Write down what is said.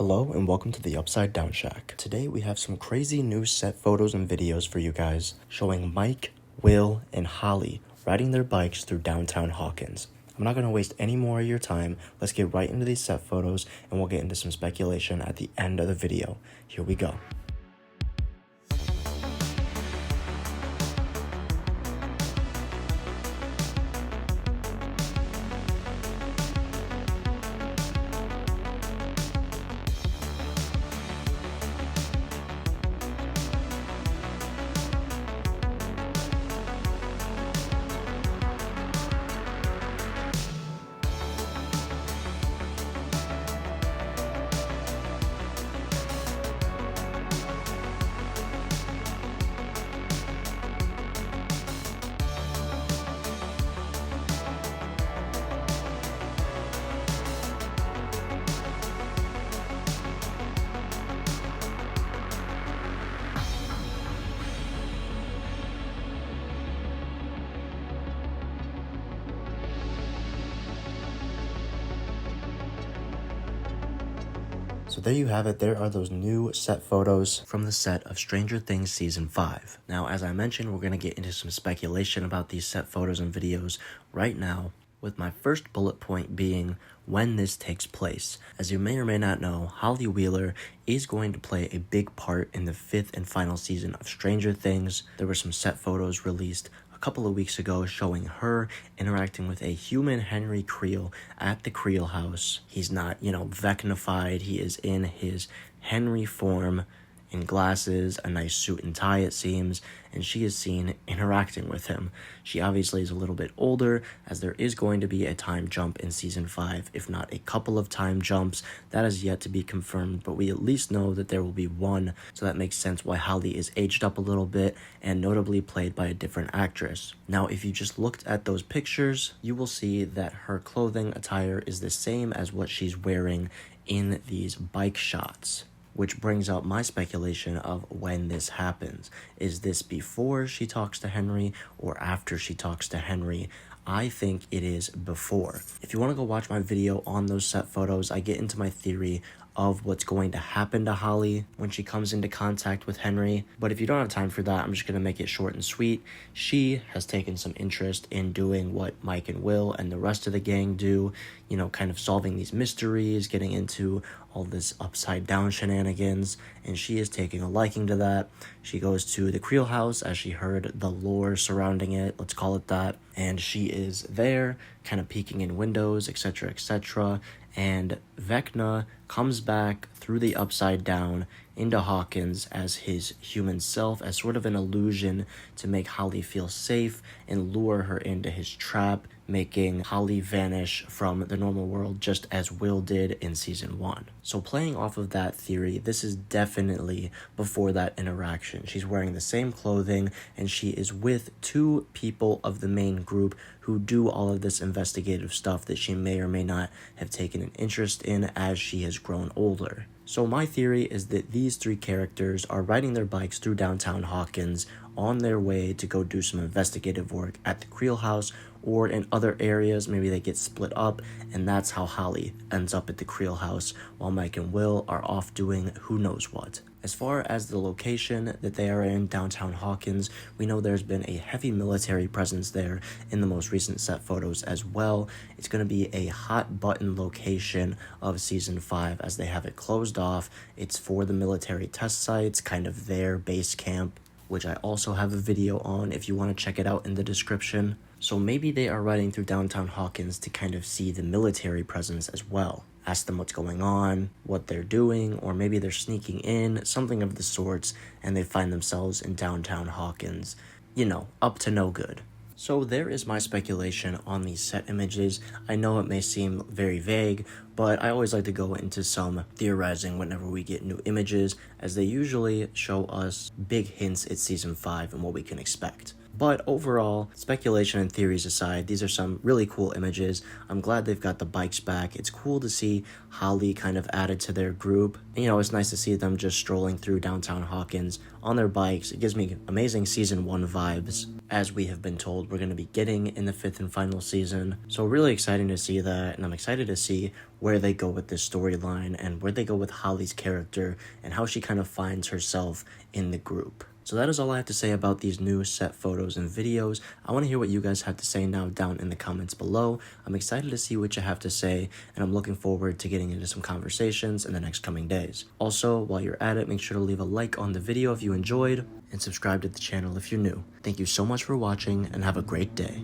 Hello and welcome to the Upside Down Shack. Today we have some crazy new set photos and videos for you guys showing Mike, Will, and Holly riding their bikes through downtown Hawkins. I'm not going to waste any more of your time. Let's get right into these set photos and we'll get into some speculation at the end of the video. Here we go. So there you have it. There are those new set photos from the set of Stranger Things Season 5. Now, as I mentioned, we're going to get into some speculation about these set photos and videos right now, with my first bullet point being when this takes place. As you may or may not know, Holly Wheeler is going to play a big part in the 5th and final season of Stranger Things. There were some set photos released a couple of weeks ago showing her interacting with a human Henry Creel at the Creel house. He's not, Vecnified. He is in his Henry form, in glasses, a nice suit and tie it seems, and she is seen interacting with him. She obviously is a little bit older, as there is going to be a time jump in Season 5, if not a couple of time jumps. That is yet to be confirmed, but we at least know that there will be one, so that makes sense why Holly is aged up a little bit, and notably played by a different actress. Now, if you just looked at those pictures, you will see that her clothing attire is the same as what she's wearing in these bike shots. Which brings up my speculation of when this happens. Is this before she talks to Henry or after she talks to Henry? I think it is before. If you want to go watch my video on those set photos, I get into my theory of what's going to happen to Holly when she comes into contact with Henry. But if you don't have time for that, I'm just going to make it short and sweet. She has taken some interest in doing what Mike and Will and the rest of the gang do, kind of solving these mysteries, getting into all this upside down shenanigans, and she is taking a liking to that. She goes to the Creel house as she heard the lore surrounding it, let's call it that, and she is there kind of peeking in windows, etc., etc., and Vecna comes back through the upside down into Hawkins as his human self, as sort of an illusion to make Holly feel safe and lure her into his trap, making Holly vanish from the normal world just as Will did in Season 1. So playing off of that theory, this is definitely before that interaction. She's wearing the same clothing and she is with two people of the main group who do all of this investigative stuff that she may or may not have taken an interest in as she has grown older. So my theory is that these three characters are riding their bikes through downtown Hawkins on their way to go do some investigative work at the Creel house or in other areas. Maybe they get split up, and that's how Holly ends up at the Creel house while Mike and Will are off doing who knows what. As far as the location that they are in, downtown Hawkins, we know there's been a heavy military presence there in the most recent set photos as well. It's going to be a hot button location of Season 5 as they have it closed off. It's for the military test sites, kind of their base camp, which I also have a video on if you want to check it out in the description. So maybe they are riding through downtown Hawkins to kind of see the military presence as well. Ask them what's going on, what they're doing, or maybe they're sneaking in, something of the sorts, and they find themselves in downtown Hawkins. Up to no good. So there is my speculation on these set images. I know it may seem very vague, but I always like to go into some theorizing whenever we get new images, as they usually show us big hints at Season 5 and what we can expect. But overall, speculation and theories aside, these are some really cool images. I'm glad they've got the bikes back. It's cool to see Holly kind of added to their group. And, it's nice to see them just strolling through downtown Hawkins on their bikes. It gives me amazing season 1 vibes, as we have been told we're going to be getting in the 5th and final season. So really exciting to see that, and I'm excited to see where they go with this storyline and where they go with Holly's character and how she kind of finds herself in the group. So that is all I have to say about these new set photos and videos. I want to hear what you guys have to say now down in the comments below. I'm excited to see what you have to say, and I'm looking forward to getting into some conversations in the next coming days. Also, while you're at it, make sure to leave a like on the video if you enjoyed, and subscribe to the channel if you're new. Thank you so much for watching, and have a great day.